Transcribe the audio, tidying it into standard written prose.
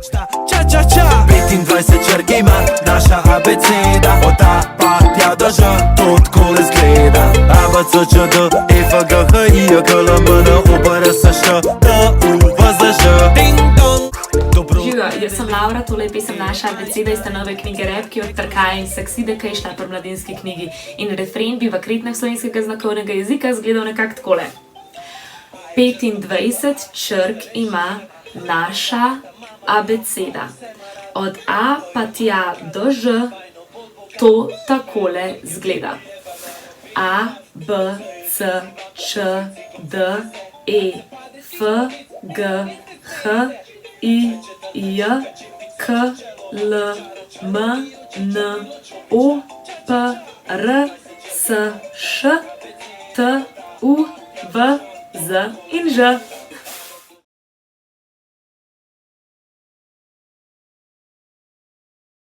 25 črk ima naša abeceda, od A pa tja do Ž, to takole zgleda. A, B, C, Č, D, E, F, G, H, I, J, K, L, M, N, O, P, R, S, Š, T, U, V, Z, Ž. Ding dong. Živijo, jaz sem Laura, tole je pesem Naša abeceda iz te nove knjige Rap, ki od Trkaja in Sakside, ki je šla pri Mladinski knjigi. In refren bi v kretnjah slovenskega znakovnega jezika izgledal nekako takole. 25 črk ima naša abeceda. Od A pa tja do Ž, to takole zgleda. A, B, C, Č, D, E, F, G, H, I, J, K, L, M, N, O, P, R, S, Š, T, U, V, Z in Ž.